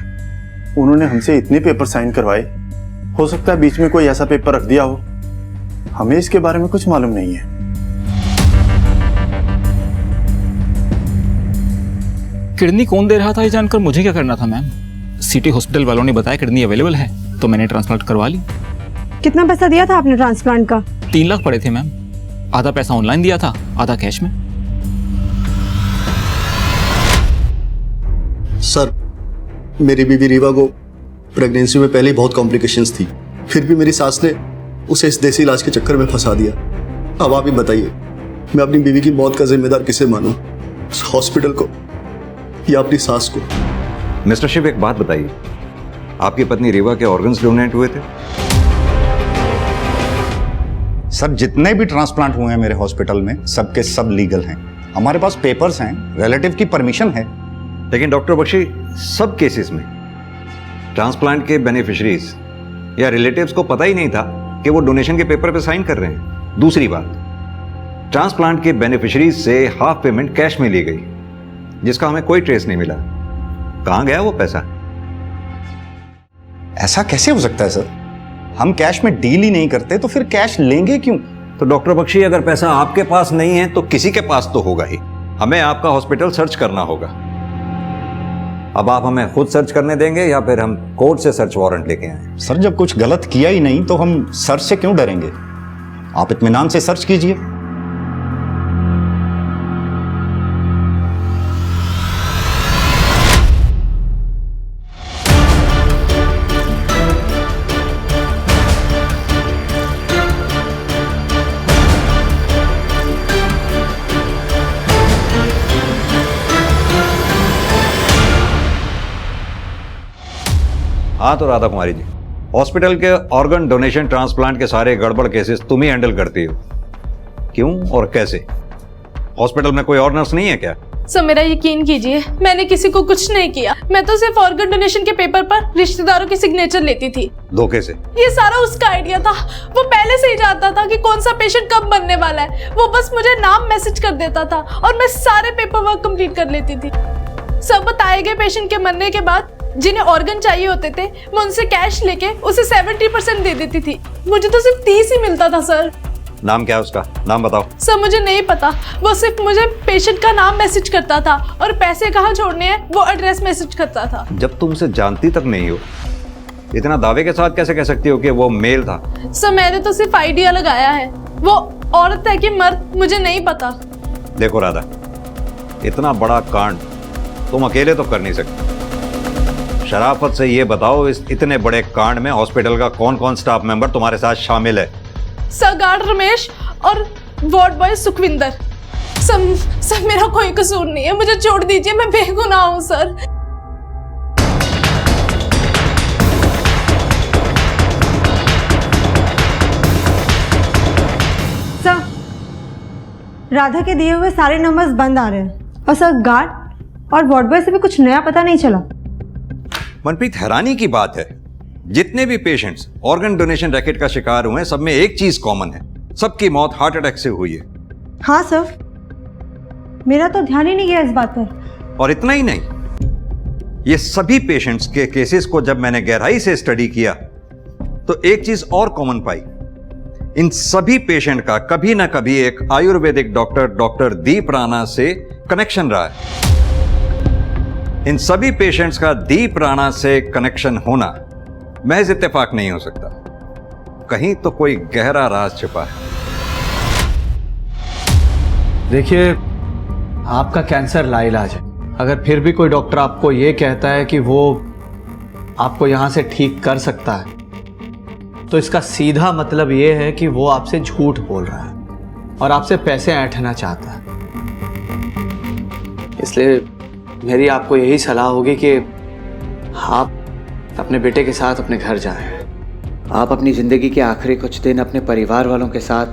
उन्होंने हमसे इतने पेपर साइन करवाए, हो सकता है बीच में कोई ऐसा पेपर रख दिया हो। हमें इसके बारे में कुछ मालूम नहीं है। किडनी कौन दे रहा था ये जानकर मुझे क्या करना था मैम? सिटी हॉस्पिटल वालों ने बताया किडनी अवेलेबल है तो मैंने ट्रांसप्लांट करवा ली। कितना पैसा दिया था आपने ट्रांसप्लांट का? 3 लाख पड़े थे मैम। आधा पैसा ऑनलाइन दिया था, आधा कैश में। सर, मेरी बीवी रीवा को प्रेगनेंसी में पहले ही बहुत कॉम्प्लिकेशंस थी, फिर भी मेरी सास ने उसे इस देसी इलाज के चक्कर में फंसा दिया। अब आप ही बताइए, मैं अपनी बीवी की मौत का जिम्मेदार किसे मानूं? हॉस्पिटल को या अपनी सास को? मिस्टर शिव, एक बात बताइए, आपकी पत्नी रीवा के ऑर्गन्स डोनेट हुए थे? सर, जितने भी ट्रांसप्लांट हुए हैं मेरे हॉस्पिटल में सबके सब लीगल हैं। हमारे पास पेपर्स हैं, रिलेटिव की परमिशन है। लेकिन डॉक्टर बख्शी, सब केसेस में ट्रांसप्लांट के बेनिफिशरीज या रिलेटिव्स को पता ही नहीं था कि वो डोनेशन के पेपर पे साइन कर रहे हैं। दूसरी बात, ट्रांसप्लांट के बेनिफिशरीज से हाफ पेमेंट कैश में ली गई, जिसका हमें कोई ट्रेस नहीं मिला। कहां गया वो पैसा? ऐसा कैसे हो सकता है सर? हम कैश में डील ही नहीं करते, तो फिर कैश लेंगे क्यों? तो डॉक्टर बख्शी, अगर पैसा आपके पास नहीं है तो किसी के पास तो होगा ही। हमें आपका हॉस्पिटल सर्च करना होगा। अब आप हमें खुद सर्च करने देंगे या फिर हम कोर्ट से सर्च वारंट लेके आए? सर, जब कुछ गलत किया ही नहीं तो हम सर्च से क्यों डरेंगे? आप इत्मीनान से सर्च कीजिए। हाँ तो राधा कुमारी जी, हॉस्पिटल के ऑर्गन डोनेशन ट्रांसप्लांट के सारे गड़बड़ केसेस तुम ही हैंडल करती हो, क्यों और कैसे? हॉस्पिटल में कोई और नर्स नहीं है क्या? सर, मेरा यकीन कीजिए, मैंने किसी को कुछ नहीं किया। मैं तो सिर्फ ऑर्गन डोनेशन के पेपर पर रिश्तेदारों की सिग्नेचर लेती थी। धोखे से? ये सारा उसका आइडिया था। वो पहले से ही जानता था कि कौन सा पेशेंट कब बनने वाला है। वो बस मुझे नाम मैसेज कर देता था और मैं सारे पेपर वर्क कंप्लीट कर लेती थी। सब बताए गए पेशेंट के मरने के बाद जिन्हें ऑर्गन चाहिए होते थे, मैं उनसे कैश लेके उसे 70% दे देती थी। मुझे तो सिर्फ 30 ही मिलता था सर। नाम क्या है उसका? नाम बताओ। सर, मुझे नहीं पता। वो सिर्फ मुझे पेशेंट का नाम मैसेज करता था और पैसे कहाँ छोड़ने हैं वो एड्रेस मैसेज करता था। जब तुम उसे जानती तक नहीं हो, इतना दावे के साथ कैसे कह सकती हो कि वो मेल था? सर, मैंने तो सिर्फ आइडिया लगाया है। वो औरत है कि मर्द मुझे नहीं पता। देखो राधा, इतना बड़ा कांड तुम अकेले तो कर नहीं सकते। शराफत से ये बताओ, इस इतने बड़े कांड में हॉस्पिटल का कौन कौन स्टाफ मेंबर तुम्हारे साथ शामिल है? सर, गार्ड रमेश और वार्ड बॉय सुखविंदर। सर, मेरा कोई कसूर नहीं है, मुझे छोड़ दीजिए, मैं बेगुनाह हूँ सर। सर, राधा के दिए हुए सारे नंबर्स बंद आ रहे हैं और सर गार्ड और वार्ड बॉय से भी कुछ नया पता नहीं चला। मनप्रीत, हैरानी की बात है, जितने भी पेशेंट्स ऑर्गन डोनेशन रैकेट का शिकार हुए हैं, सब में एक चीज कॉमन है, सबकी मौत हार्ट अटैक से हुई है। हाँ सर, मेरा तो ध्यान ही नहीं गया इस बात पर। और इतना ही नहीं, ये सभी पेशेंट्स के केसेस को जब मैंने गहराई से स्टडी किया तो एक चीज और कॉमन पाई। इन सभी पेशेंट का कभी ना कभी एक आयुर्वेदिक डॉक्टर दीप राणा से कनेक्शन रहा है। इन सभी पेशेंट्स का दीप राणा से कनेक्शन होना महज इत्तेफाक नहीं हो सकता, कहीं तो कोई गहरा राज छिपा है। देखिए, आपका कैंसर लाइलाज है। अगर फिर भी कोई डॉक्टर आपको ये कहता है कि वो आपको यहां से ठीक कर सकता है, तो इसका सीधा मतलब ये है कि वो आपसे झूठ बोल रहा है और आपसे पैसे ऐंठना चाहता है। इसलिए मेरी आपको यही सलाह होगी कि आप अपने बेटे के साथ अपने घर जाएं। आप अपनी जिंदगी के आखिरी कुछ दिन अपने परिवार वालों के साथ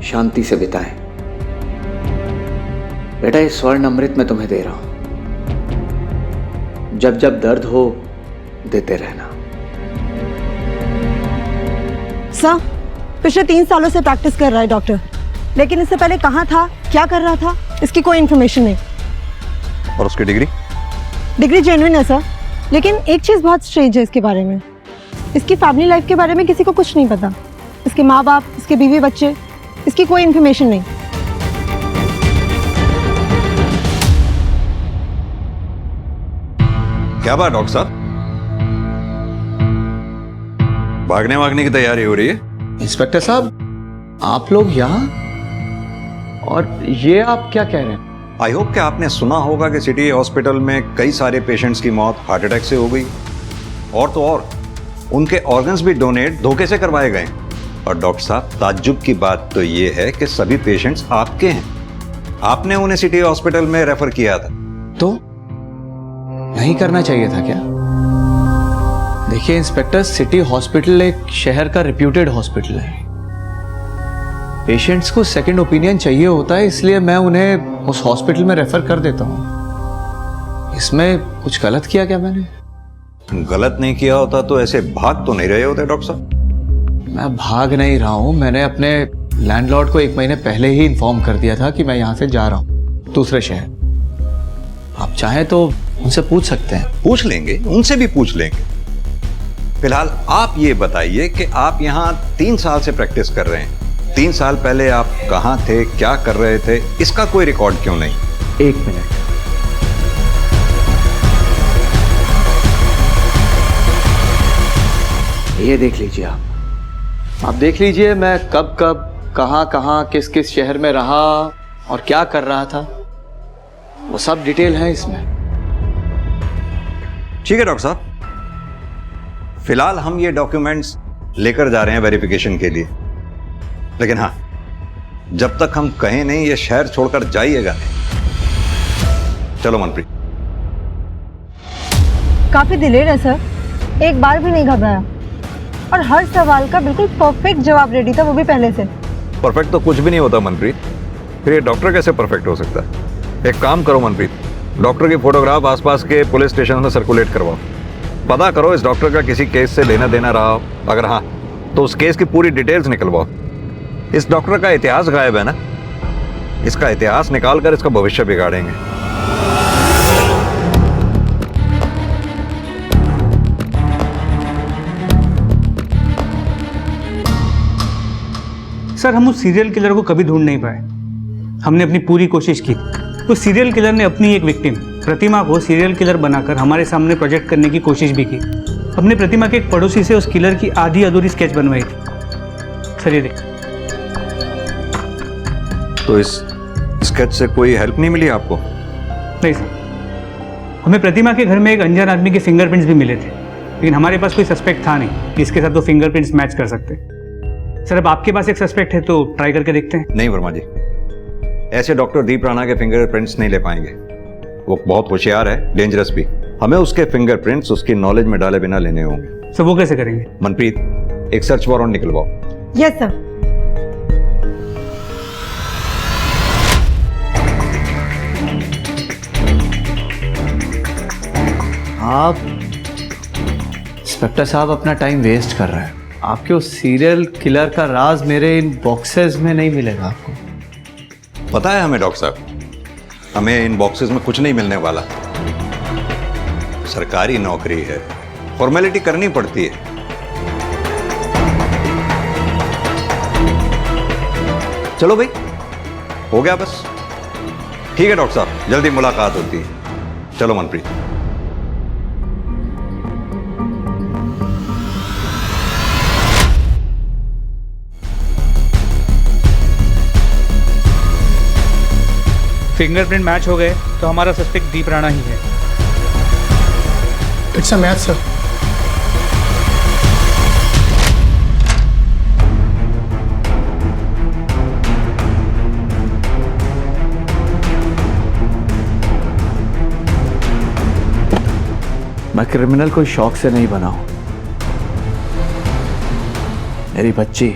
शांति से बिताएं। बेटा, ये स्वर्ण अमृत मैं तुम्हें दे रहा हूं, जब जब दर्द हो देते रहना। सर, पिछले 3 सालों से प्रैक्टिस कर रहा है डॉक्टर, लेकिन इससे पहले कहाँ था, क्या कर रहा था, इसकी कोई इन्फॉर्मेशन नहीं। और उसकी डिग्री जेन्युइन है सर, लेकिन एक चीज़ बहुत स्ट्रेंज है इसके बारे में। इसकी फैमिली लाइफ के बारे में किसी को कुछ नहीं पता। इसके माँ बाप, इसके बीवी बच्चे, इसकी कोई इन्फॉर्मेशन नहीं। क्या बात डॉक्टर साहब, भागने की तैयारी हो रही है? इंस्पेक्टर साहब, आप लोग यहाँ, और ये आप क्या कह रहे हैं? आई होप कि आपने सुना होगा कि सिटी हॉस्पिटल में कई सारे पेशेंट्स की मौत हार्ट अटैक से हो गई, और तो और उनके ऑर्गन्स भी डोनेट धोखे से करवाए गए। और डॉक्टर साहब, ताज्जुब की बात तो ये है कि सभी पेशेंट्स आपके हैं। आपने उन्हें सिटी हॉस्पिटल में रेफर किया था। तो नहीं करना चाहिए था क्या? देखिए इंस्पेक्टर, सिटी हॉस्पिटल एक शहर का रिप्यूटेड हॉस्पिटल है। पेशेंट्स को सेकंड ओपिनियन चाहिए होता है, इसलिए मैं उन्हें उस हॉस्पिटल में रेफर कर देता हूँ। इसमें कुछ गलत किया क्या मैंने? गलत नहीं किया होता तो ऐसे भाग तो नहीं रहे होते डॉक्टर साहब। मैं भाग नहीं रहा हूँ। मैंने अपने लैंडलॉर्ड को 1 महीने पहले ही इन्फॉर्म कर दिया था कि मैं यहाँ से जा रहा हूँ दूसरे शहर। आप चाहें तो उनसे पूछ सकते हैं। पूछ लेंगे, उनसे भी पूछ लेंगे। फिलहाल आप ये बताइए कि आप यहाँ 3 साल से प्रैक्टिस कर रहे हैं। 3 साल पहले आप कहाँ थे, क्या कर रहे थे, इसका कोई रिकॉर्ड क्यों नहीं? 1 मिनट। ये देख लीजिए आप देख लीजिए मैं कब कब कहाँ कहाँ किस किस शहर में रहा और क्या कर रहा था, वो सब डिटेल है इसमें। ठीक है डॉक्टर साहब, फिलहाल हम ये डॉक्यूमेंट्स लेकर जा रहे हैं वेरिफिकेशन के लिए। लेकिन हाँ, जब तक हम कहें नहीं ये शहर छोड़कर जाइएगा नहीं। चलो मनप्रीत। काफी दिलेर है सर, एक बार भी नहीं घबराया और हर सवाल का बिल्कुल परफेक्ट जवाब रेडी था, वो भी पहले से। परफेक्ट तो कुछ भी नहीं होता मनप्रीत, फिर ये डॉक्टर कैसे परफेक्ट हो सकता है? एक काम करो मनप्रीत, डॉक्टर की फोटोग्राफ आसपास के पुलिस स्टेशन में सर्कुलेट करवाओ। पता करो इस डॉक्टर का किसी केस से लेना देना रहा हो, अगर हाँ तो उस केस की पूरी डिटेल्स निकलवाओ। इस डॉक्टर का इतिहास गायब है ना, इसका इतिहास निकालकर इसका भविष्य बिगाड़ेंगे। सर, हम उस सीरियल किलर को कभी ढूंढ नहीं पाए। हमने अपनी पूरी कोशिश की। उस सीरियल किलर ने अपनी एक विक्टिम प्रतिमा को सीरियल किलर बनाकर हमारे सामने प्रोजेक्ट करने की कोशिश भी की। हमने प्रतिमा के एक पड़ोसी से उस किलर की आधी अधूरी स्केच बनवाई थी। सर ये देखिए। तो इस स्केच से कोई हेल्प नहीं मिली आपको? नहीं सर, हमें प्रतिमा के घर में एक अनजान आदमी के फिंगरप्रिंट्स भी मिले थे, लेकिन हमारे पास कोई सस्पेक्ट था नहीं कि इसके साथ वो फिंगरप्रिंट्स मैच कर सकते। सर, अब आपके पास एक सस्पेक्ट है तो ट्राई करके देखते हैं। नहीं वर्मा जी, ऐसे डॉक्टर दीप राणा के फिंगरप्रिंट्स नहीं ले पाएंगे। वो बहुत होशियार है, डेंजरस भी। हमें उसके फिंगरप्रिंट्स उसकी नॉलेज में डाले बिना लेने होंगे। सर वो कैसे करेंगे? मनप्रीत, एक सर्च वारंट निकलवाओ। Yes sir. आप इंस्पेक्टर साहब अपना टाइम वेस्ट कर रहे हैं। आपके उस सीरियल किलर का राज मेरे इन बॉक्सेस में नहीं मिलेगा आपको। पता है हमें डॉक्टर साहब, हमें इन बॉक्सेस में कुछ नहीं मिलने वाला। सरकारी नौकरी है, फॉर्मेलिटी करनी पड़ती है। चलो भाई, हो गया बस। ठीक है डॉक्टर साहब, जल्दी मुलाकात होती है। चलो मनप्रीत। फिंगरप्रिंट मैच हो गए तो हमारा सस्पेक्ट दीप राणा ही है। It's a match sir. मैं क्रिमिनल कोई शौक से नहीं बना हूं। मेरी बच्ची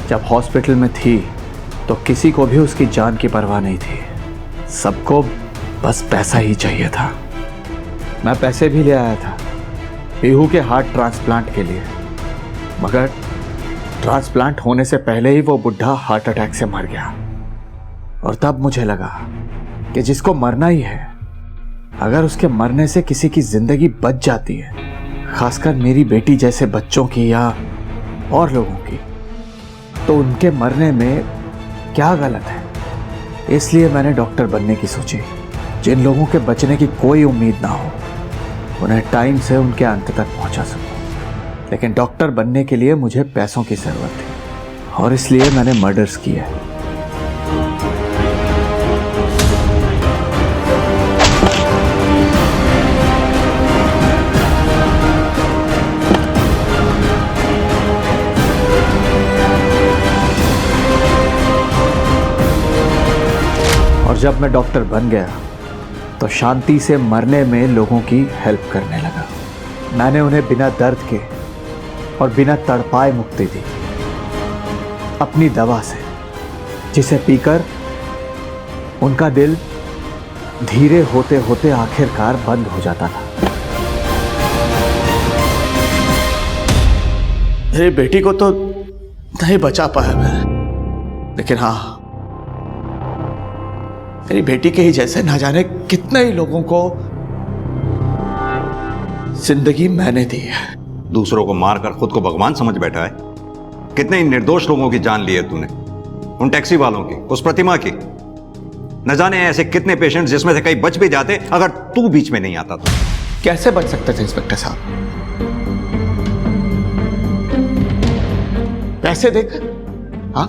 जब हॉस्पिटल में थी तो किसी को भी उसकी जान की परवाह नहीं थी। सबको बस पैसा ही चाहिए था। मैं पैसे भी ले आया था पीहू के हार्ट ट्रांसप्लांट के लिए, मगर ट्रांसप्लांट होने से पहले ही वो बुढ़ा हार्ट अटैक से मर गया। और तब मुझे लगा कि जिसको मरना ही है, अगर उसके मरने से किसी की जिंदगी बच जाती है, खासकर मेरी बेटी जैसे बच्चों की या और लोगों की, तो उनके मरने में क्या गलत है। इसलिए मैंने डॉक्टर बनने की सोची। जिन लोगों के बचने की कोई उम्मीद ना हो, उन्हें टाइम से उनके अंत तक पहुंचा सकूं। लेकिन डॉक्टर बनने के लिए मुझे पैसों की जरूरत थी और इसलिए मैंने मर्डर्स किए। जब मैं डॉक्टर बन गया तो शांति से मरने में लोगों की हेल्प करने लगा। मैंने उन्हें बिना दर्द के और बिना तड़पाए मुक्ति दी, अपनी दवा से, जिसे पीकर उनका दिल धीरे होते होते आखिरकार बंद हो जाता था। मेरी बेटी को तो नहीं बचा पाया मैं, लेकिन हाँ, मेरी बेटी के ही जैसे ना जाने कितने ही लोगों को जिंदगी मैंने दी है। दूसरों को मारकर खुद को भगवान समझ बैठा है। कितने ही निर्दोष लोगों की जान ली है तूने, उन टैक्सी वालों की, उस प्रतिमा की। न जाने ऐसे कितने पेशेंट जिसमें से कई बच भी जाते अगर तू बीच में नहीं आता तो। कैसे बच सकते थे इंस्पेक्टर साहब? पैसे देकर, हाँ,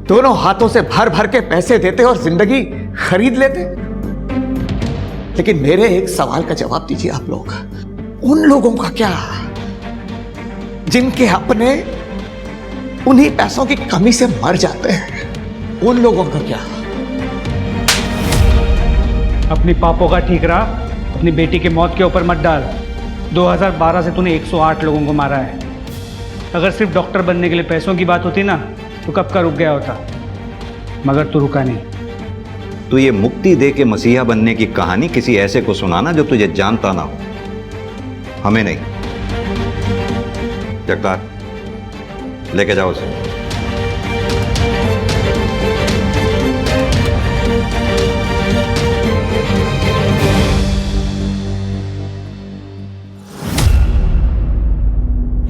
दोनों हाथों से भर भर के पैसे देते और जिंदगी खरीद लेते। लेकिन मेरे एक सवाल का जवाब दीजिए आप लोग, उन लोगों का क्या जिनके अपने उन्हीं पैसों की कमी से मर जाते हैं? उन लोगों का क्या? अपनी पापों का ठीक रहा, अपनी बेटी की मौत के ऊपर मत डाल। 2012 से तूने 108 लोगों को मारा है। अगर सिर्फ डॉक्टर बनने के लिए पैसों की बात होती ना तो कब का रुक गया होता, मगर तू रुका नहीं। तू ये मुक्ति दे के मसीहा बनने की कहानी किसी ऐसे को सुनाना जो तुझे जानता ना हो, हमें नहीं। जगतार, लेके जाओ उसे।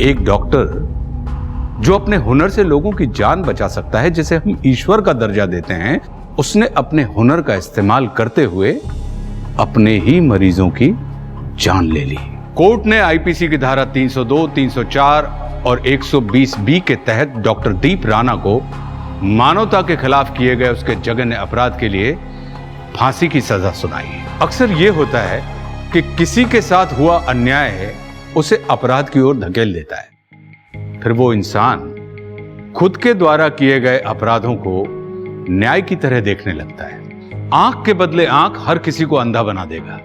एक डॉक्टर जो अपने हुनर से लोगों की जान बचा सकता है, जिसे हम ईश्वर का दर्जा देते हैं, उसने अपने हुनर का इस्तेमाल करते हुए अपने ही मरीजों की जान ले ली। कोर्ट ने आईपीसी की धारा 302, 304 और 120B के तहत डॉक्टर दीप राणा को मानवता के खिलाफ किए गए उसके जघन्य अपराध के लिए फांसी की सजा सुनाई। अक्सर यह होता है कि किसी के साथ हुआ अन्याय उसे अपराध की ओर धकेल देता है, फिर वो इंसान खुद के द्वारा किए गए अपराधों को न्याय की तरह देखने लगता है। आंख के बदले आंख हर किसी को अंधा बना देगा।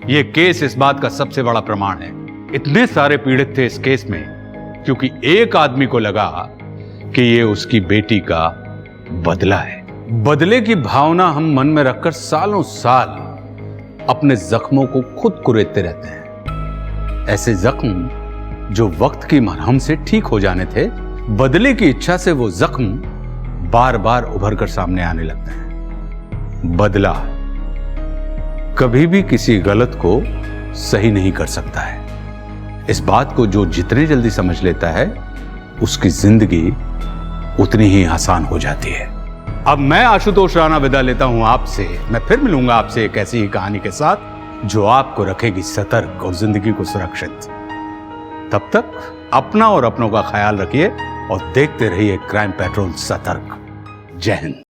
यह केस इस बात का सबसे बड़ा प्रमाण है। इतने सारे पीड़ित थे इस केस में क्योंकि एक आदमी को लगा कि यह उसकी बेटी का बदला है। बदले की भावना हम मन में रखकर सालों साल अपने जख्मों को खुद कुरेदते रहते हैं। ऐसे जख्म जो वक्त की मरहम से ठीक हो जाने थे, बदले की इच्छा से वो जख्म बार बार उभर कर सामने आने लगते हैं। बदला कभी भी किसी गलत को सही नहीं कर सकता है। इस बात को जो जितने जल्दी समझ लेता है, उसकी जिंदगी उतनी ही आसान हो जाती है। अब मैं आशुतोष राणा विदा लेता हूं आपसे। मैं फिर मिलूंगा आपसे एक ऐसी ही कहानी के साथ जो आपको रखेगी सतर्क और जिंदगी को सुरक्षित। तब तक अपना और अपनों का ख्याल रखिए और देखते रहिए क्राइम पेट्रोल सतर्क। जय हिंद।